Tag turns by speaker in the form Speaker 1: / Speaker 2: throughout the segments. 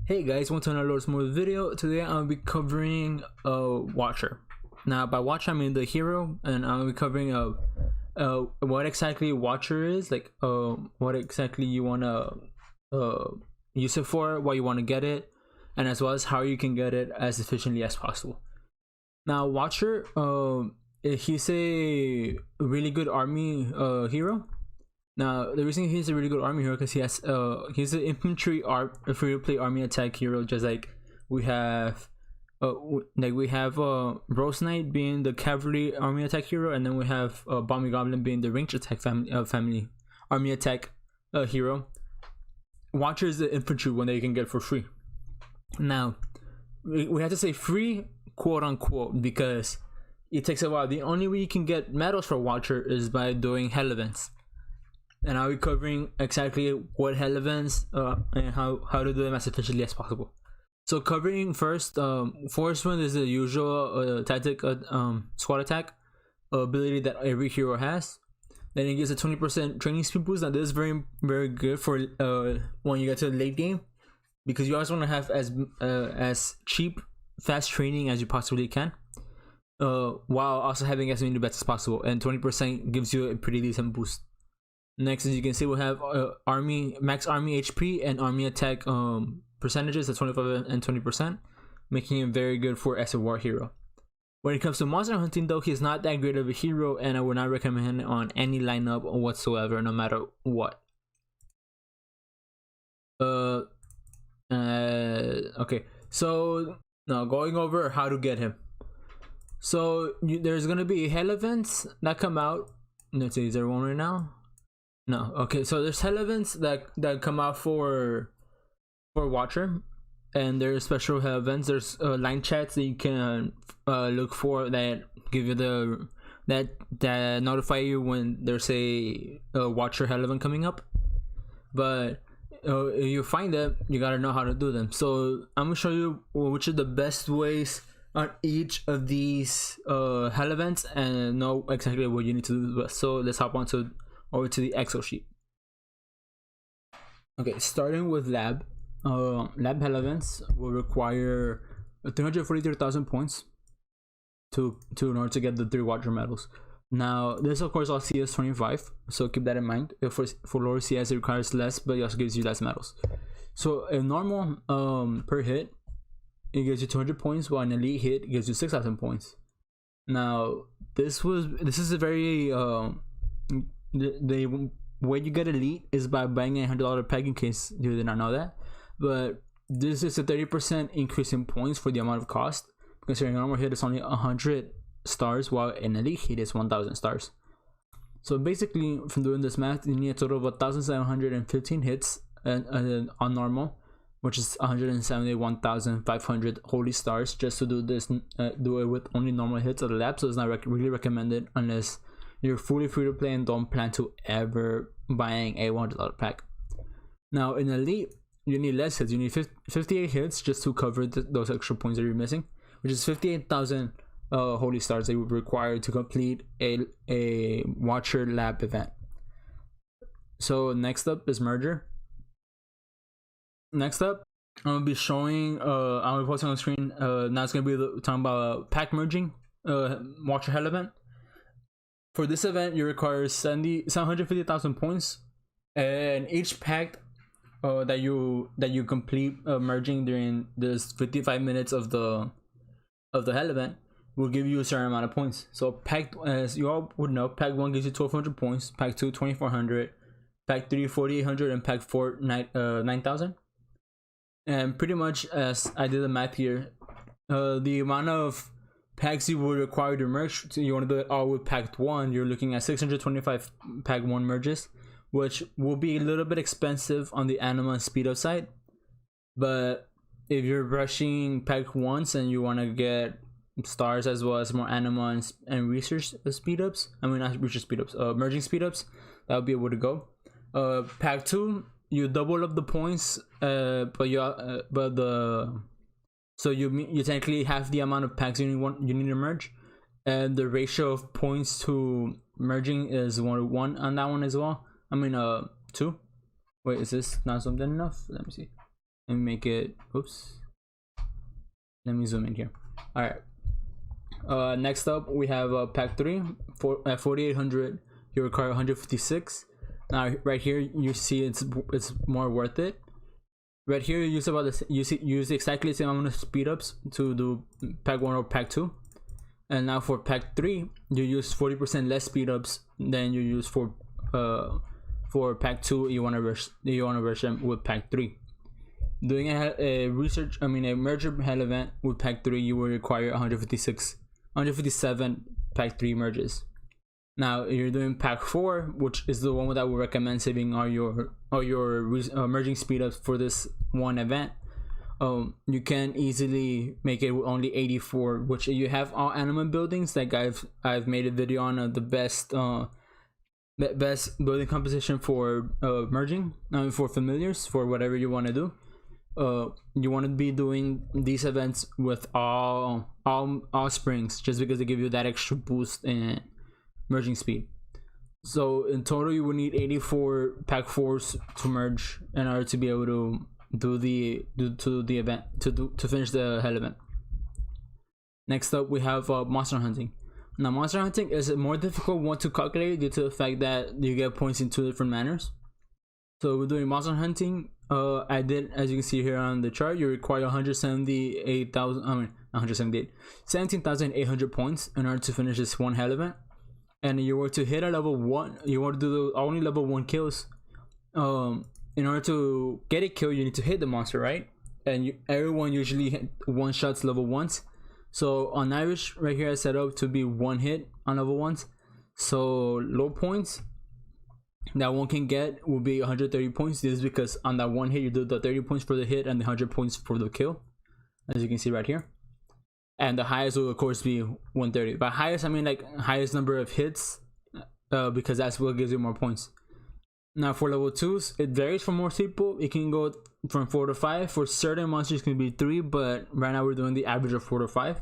Speaker 1: Hey guys, welcome to another more video. Today I'll be covering Watcher. Now by Watcher I mean the hero, and I'll be covering what exactly Watcher is, like what exactly you wanna use it for, why you wanna get it, and as well as how you can get it as efficiently as possible. Now Watcher, he's a really good army hero. Now the reason he's a really good army hero because he's an infantry free to play army attack hero, just like we have Rose Knight being the cavalry army attack hero, and then we have Bomby Goblin being the ranged attack family army attack hero. Watcher is the infantry one that you can get for free. Now we have to say free, quote unquote, because it takes a while. The only way you can get medals for Watcher is by doing hell events. And I'll be covering exactly what hell events and how to do them as efficiently as possible. So covering first, first one is the usual tactic squad attack ability that every hero has. Then it gives a 20% training speed boost. Now this is very good for when you get to the late game, because you always want to have as cheap fast training as you possibly can, while also having as many bets as possible. And 20% gives you a pretty decent boost. Next, as you can see, we have max army HP and army attack percentages at 25 and 20%, making him very good for as a war hero. When it comes to monster hunting though, he's not that great of a hero, and I would not recommend him on any lineup whatsoever, no matter what. Okay, so now going over how to get him. So there's gonna be hell events that come out. Let's see, is there one right now? No. Okay, so there's hell events that come out for Watcher, and there's special hell events. There's line chats that you can look for that give you that notify you when there's a Watcher hell event coming up. But if you find them, you gotta know how to do them. So I'm gonna show you which are the best ways on each of these hell events and know exactly what you need to do. So let's hop on over to the Excel sheet. Okay, starting with lab hell events will require 343,000 points in order to get the 3 Watcher medals. Now this of course all CS 25, so keep that in mind. For lower CS it requires less, but it also gives you less medals. So a normal per hit it gives you 200 points, while an elite hit gives you 6,000 points. Now this is a very the way you get elite is by buying a $100 pack, in case you did not know that. But this is a 30% increase in points for the amount of cost, because your normal hit is only 100 stars, while an elite hit is 1,000 stars. So basically, from doing this math, you need a total of 1,715 hits and on normal, which is 171,500 holy stars, just to do this. Do it with only normal hits at the lab. So it's not really recommended unless you're fully free to play and don't plan to ever buying a $100 pack. Now in elite you need less hits. You need 58 hits just to cover those extra points that you're missing, which is 58,000 holy stars that you would require to complete a Watcher lab event. So next up is merger. Next up I'm gonna be showing I'll be posting on the screen now. It's gonna be talking about pack merging Watcher hell event. For this event, you require 750,000 points, and each pack that you complete merging during this 55 minutes of the hell event will give you a certain amount of points. So pack, as you all would know, pack 1 gives you 1,200 points, pack 2 2,400, pack 3 4,800, and pack 4 9,000. And pretty much as I did the math here, the amount of packs you would require to merge, so you want to do it all with pack 1, you're looking at 625 pack 1 merges, which will be a little bit expensive on the anima and speed up side. But if you're rushing pack 1s and you want to get stars as well as more anima and research speed ups, I mean not research speed ups, merging speed ups, that would be a way to go. Pack 2, you double up the points, so you technically have the amount of packs you need to merge, and the ratio of points to merging is 1:1 on that one as well. I mean 2. Wait, is this not something enough? Let me see. Let me make it, oops, let me zoom in here. All right, next up we have pack 3 at 4800. You require 156. Now right here you see it's more worth it. Right here you use about this, use exactly the same amount of speed ups to do pack 1 or pack 2, and now for pack 3 you use 40% less speed ups than you use for pack 2. You want to rush them with pack 3. Doing a merger hell event with pack 3, you will require 157 pack 3 merges. Now you're doing pack 4, which is the one that we recommend saving all your merging speed ups for this one event. You can easily make it with only 84, which you have all animal buildings. Like I've made a video on the best building composition for merging, for familiars, for whatever you want to do. You want to be doing these events with all springs, just because they give you that extra boost in merging speed. So in total you will need 84 pack 4s to merge in order to be able to do the event, to finish the hell event. Next up we have monster hunting. Now monster hunting is a more difficult one to calculate due to the fact that you get points in 2 different manners. So we're doing monster hunting. I did, as you can see here on the chart, you require 17,800 points in order to finish this one hell event. And you were to hit a level 1, you want to do only level 1 kills. In order to get a kill, you need to hit the monster, right? And everyone usually one shots level 1s. So on average, right here I set up to be 1 hit on level 1s. So low points that one can get will be 130 points. This is because on that 1 hit you do the 30 points for the hit and the 100 points for the kill, as you can see right here. And the highest will of course be 130. By highest I mean like highest number of hits, because that's what gives you more points. Now for level 2s, it varies for most people. It can go from 4 to 5. For certain monsters it can be 3, but right now we're doing the average of 4 to 5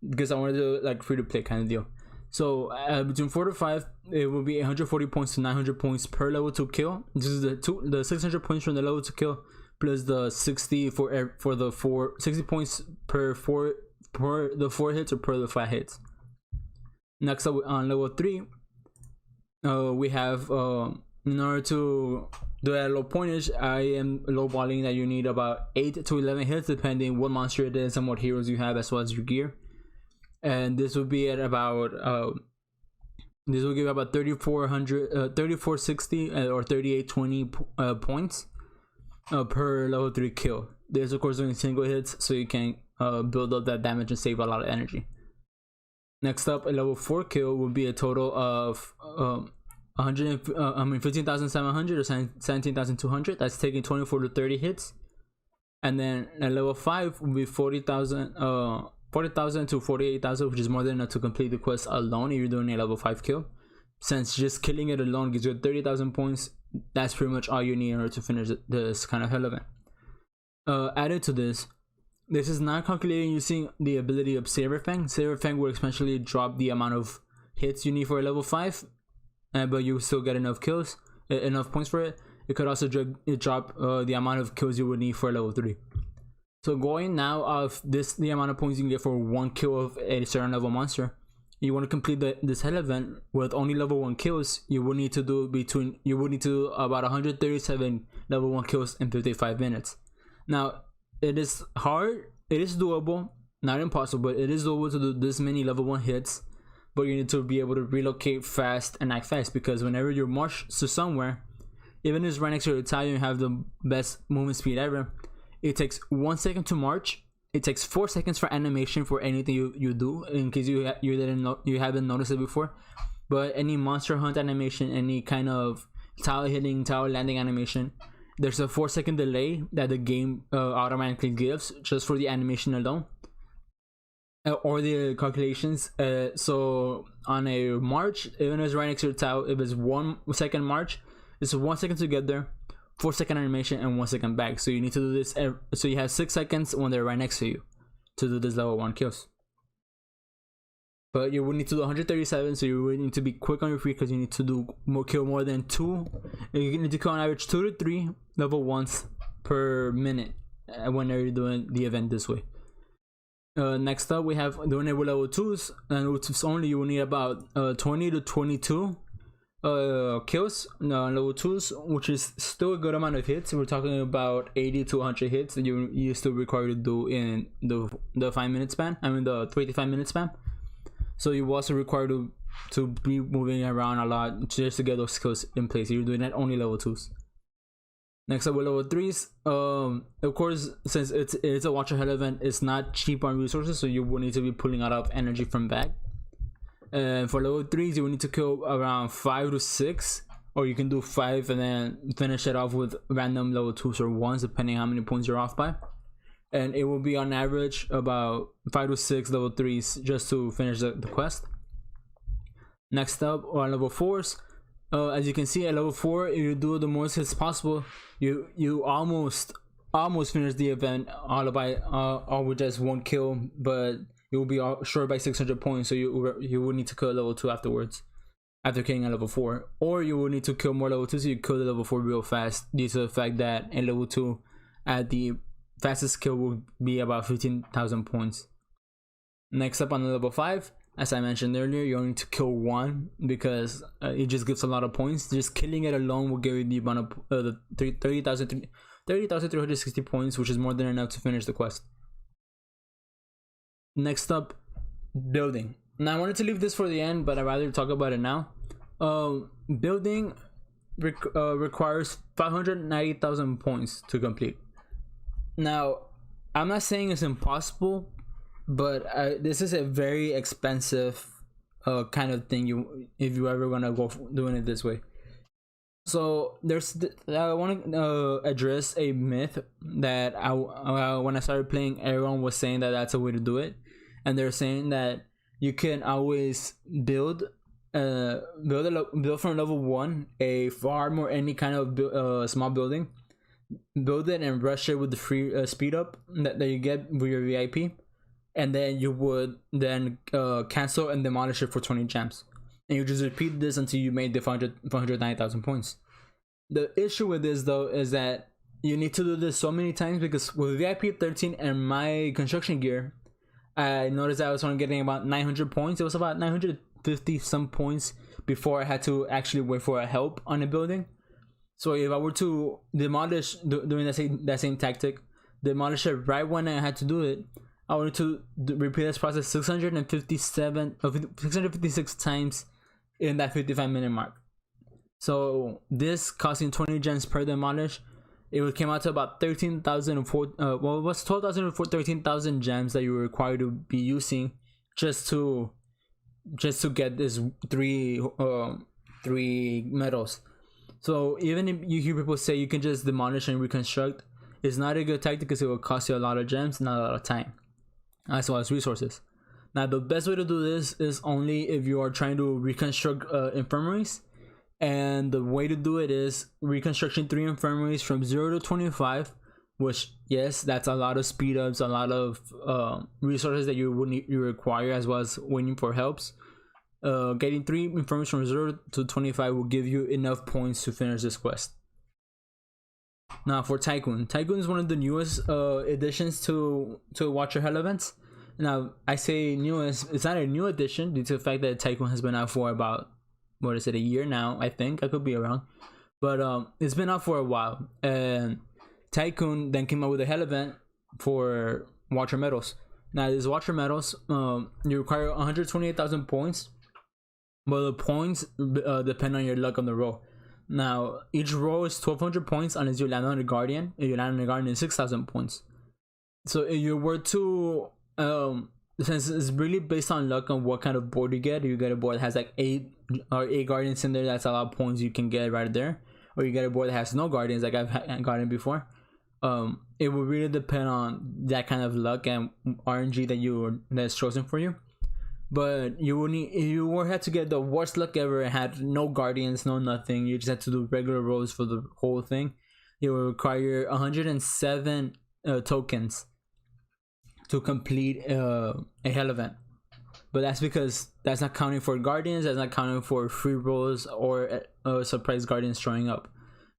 Speaker 1: because I wanted to do like free to play kind of deal. So between 4 to 5 it will be 140 points to 900 points per level 2 kill. This is the 600 points from the level 2 kill plus the 60 for the 60 points per the 4 hits or per the 5 hits. Next up on level 3, we have in order to do a low pointage, I am lowballing that you need about 8 to 11 hits depending what monster it is and what heroes you have as well as your gear. And this will be at about this will give about 3460 or 3820 points per level 3 kill. There's of course doing single hits, so you can build up that damage and save a lot of energy. Next up, a level 4 kill will be a total of 15,700 or 17,200. That's taking 24 to 30 hits. And then a level 5 will be 40,000 to 48,000, which is more than enough to complete the quest alone if you're doing a level 5 kill. Since just killing it alone gives you 30,000 points, that's pretty much all you need in order to finish this kind of hell event. Added to this is not calculating using the ability of Saber Fang. Saber Fang will especially drop the amount of hits you need for a level 5, but you still get enough kills, enough points for it. It could also drop the amount of kills you would need for a level 3. So going now of the amount of points you can get for 1 kill of a certain level monster, you want to complete this hell event with only level 1 kills. You would need to do about 137 level 1 kills in 55 minutes. Now it is hard, it is doable, not impossible, but it is doable to do this many level 1 hits. But you need to be able to relocate fast and act fast, because whenever you march to somewhere, even if it's right next to your tower, you have the best movement speed ever. It takes 1 second to march. It takes 4 seconds for animation for anything you do, in case you haven't noticed it before. But any monster hunt animation, any kind of tower hitting, tower landing animation, there's a 4-second delay that the game automatically gives just for the animation alone, or the calculations. So on a march, even if it's right next to your tower, if it's 1 second march, it's 1 second to get there, 4-second animation, and 1 second back. So you need to do this so you have 6 seconds when they're right next to you to do this level 1 kills. But you would need to do 137, so you would need to be quick on your feet, because you need to kill more than 2. You need to kill on average 2 to 3 level 1s per minute whenever you're doing the event this way. Next up, we have doing it with level 2s, and level 2s only. You will need about 20 to 22 kills level 2s, which is still a good amount of hits. We're talking about 80 to 100 hits that you still required to do in the 5-minute span. I mean the 25-minute span. So you also required to be moving around a lot just to get those skills in place. You're doing that only level 2s. Next up with level 3s, of course, since it's a watch your head event, it's not cheap on resources, so you will need to be pulling a lot of energy from back. And for level 3s, you will need to kill around 5 to 6, or you can do 5 and then finish it off with random level 2s or 1s, depending how many points you're off by. And it will be on average about 5 to 6 level 3s just to finish the quest. Next up, on level 4s, as you can see at level 4, if you do the most hits possible, you almost finish the event all with just 1 kill, but you will be short by 600 points, so you will need to kill level 2 afterwards, after killing a level 4. Or you will need to kill more level 2, so you kill the level 4 real fast, due to the fact that in level 2, at the fastest kill will be about 15,000 points. Next up on level 5, as I mentioned earlier, you only need to kill 1 because it just gives a lot of points. Just killing it alone will give you the amount of 30,360 points, which is more than enough to finish the quest. Next up, building. Now I wanted to leave this for the end, but I'd rather talk about it now. Building requires 590,000 points to complete. Now, I'm not saying it's impossible, but this is a very expensive kind of thing if you ever gonna go doing it this way. So I want to address a myth that when I started playing, everyone was saying that that's a way to do it, and they're saying that you can always build from level 1 a farm or any kind of small building, build it and rush it with the free speed up that you get with your VIP, and then you would then cancel and demolish it for 20 gems. And you just repeat this until you made the 490,000 points. The issue with this though is that you need to do this so many times, because with VIP 13 and my construction gear, I noticed that I was only getting about 900 points. It was about 950 some points before I had to actually wait for a help on a building. So if I were to demolish doing that same tactic, demolish it right when I had to do it, I wanted to repeat this process 656 times in that 55-minute mark. So this costing 20 gems per demolish, it came out to about 13,000 well, it was 12,000 or 13,000 gems that you were required to be using just to get this three medals. So even if you hear people say you can just demolish and reconstruct, it's not a good tactic because it will cost you a lot of gems, not a lot of time, as well as resources. Now the best way to do this is only if you are trying to reconstruct infirmaries, and the way to do it is reconstruction 3 infirmaries from 0 to 25, which, yes, that's a lot of speed ups, a lot of resources that you require, as well as waiting for helps. Getting 3 infirmaries from 0 to 25 will give you enough points to finish this quest. Now for Tycoon is one of the newest additions to Watch Your Hell events. Now I say newest, it's not a new addition due to the fact that Tycoon has been out for about, what is it, a year now, I think. I could be wrong, but it's been out for a while. And Tycoon then came out with a hell event for Watcher medals. Now these Watcher medals, you require 128,000 points, but the points depend on your luck on the roll. Now each roll is 1,200 points unless you land on a guardian. If you land on a guardian, it's 6,000 points. So if you were to since it's really based on luck on what kind of board you get a board that has like 8 guardians in there, that's a lot of points you can get right there. Or you get a board that has no guardians, like I've gotten before. It will really depend on that kind of luck and RNG that's chosen for you. But you will need, if you were had to get the worst luck ever and had no guardians, no nothing, you just had to do regular rolls for the whole thing, it will require 107 tokens to complete a hell event. But that's because that's not counting for guardians, that's not counting for free rolls or surprise guardians showing up.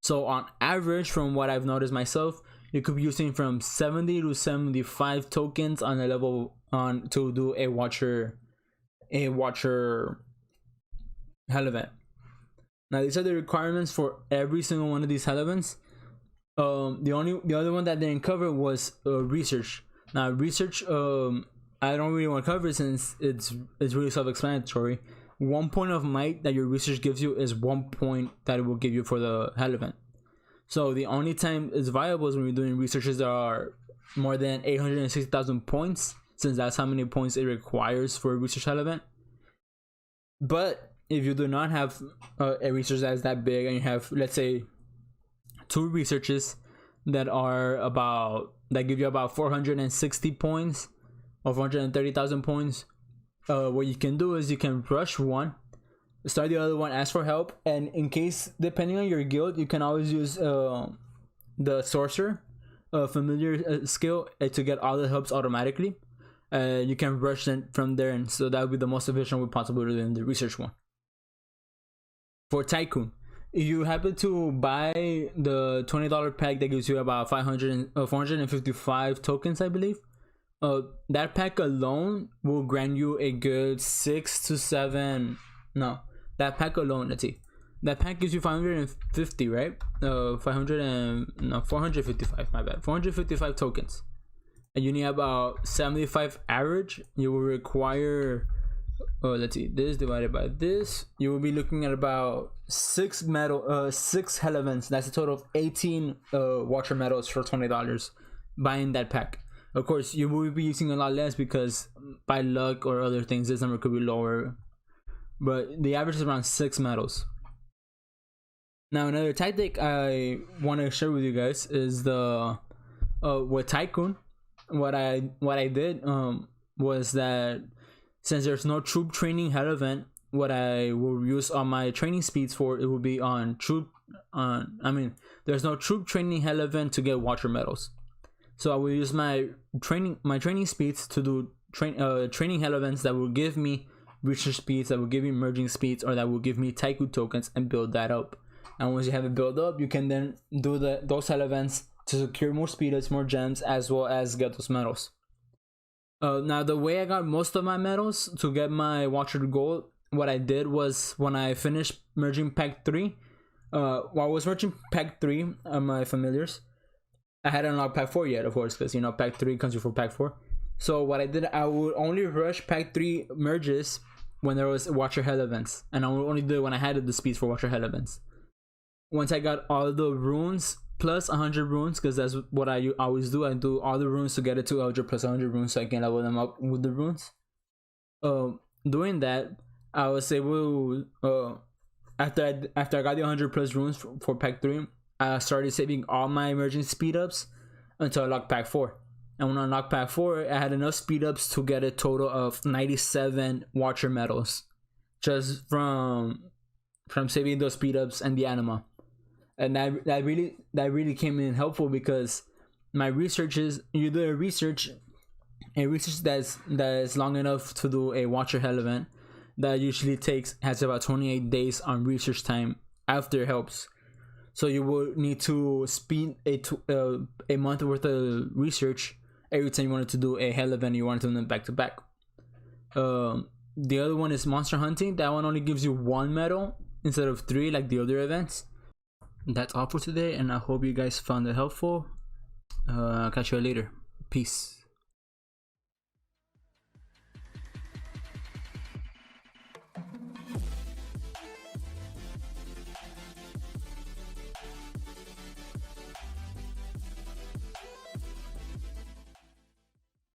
Speaker 1: So on average, from what I've noticed myself, you could be using from 70 to 75 tokens on a level on to do a watcher hell event. Now these are the requirements for every single one of these hell events. The other one that they didn't cover was research. Now research, I don't really want to cover it since it's really self-explanatory. 1 point of might that your research gives you is 1 point that it will give you for the hell event. So the only time it's viable is when you're doing researches that are more than 860,000 points, since that's how many points it requires for a research hell event. But if you do not have a research that is that big, and you have, let's say, 2 researches that give you about 460 points or 430,000 points, what you can do is you can rush one, start the other one, ask for help, and in case, depending on your guild, you can always use the sorcerer familiar skill to get all the helps automatically. You can rush them from there, and so that would be the most efficient way possible in the research one. For Tycoon, if you happen to buy the $20 pack that gives you about 455 tokens, I believe, that pack alone will grant you a good 6 to 7. No, that pack alone, let's see, that pack gives you 550, right? 455, my bad, 455 tokens, and you need about 75 average. You will require, let's see, this divided by this, you will be looking at about 6 hell events. That's a total of 18 watcher medals for $20 buying that pack. Of course, you will be using a lot less because by luck or other things this number could be lower, but the average is around 6 medals. Now another tactic I want to share with you guys is the with Tycoon. What I did was that since there's no troop training hell event, what I will use on my training speeds for it will be on there's no troop training hell event to get watcher medals. So I will use my training speeds to do training hell events that will give me research speeds, that will give me merging speeds, or that will give me Tycoon tokens, and build that up. And once you have it built up, you can then do those hell events to secure more speedups, more gems, as well as get those medals. Now the way I got most of my medals to get my watcher gold, what I did was when I finished merging pack 3, while I was merging pack 3 on my familiars, I hadn't unlocked pack 4 yet, of course, because pack 3 comes before pack 4. So what I did, I would only rush pack 3 merges when there was watcher hell events, and I would only do it when I had the speeds for watcher hell events. Once I got all the runes plus 100 runes, because that's what I always do, I do all the runes to get it to 100 plus 100 runes so I can level them up with the runes. Doing that, I was able, after I got the 100 plus runes for pack 3, I started saving all my emerging speed ups until I unlocked pack 4. And when I unlocked pack 4, I had enough speed ups to get a total of 97 watcher medals just from saving those speed ups and the anima. And that really came in helpful, because my researches, you do a research that is long enough to do a watcher hell event, that usually has about 28 days on research time after helps. So you will need to speed a month worth of research every time you wanted to do a hell event. You wanted to do them back to back. The other one is monster hunting. That one only gives you 1 medal instead of 3 like the other events. That's all for today, and I hope you guys found it helpful. I'll catch you later. Peace.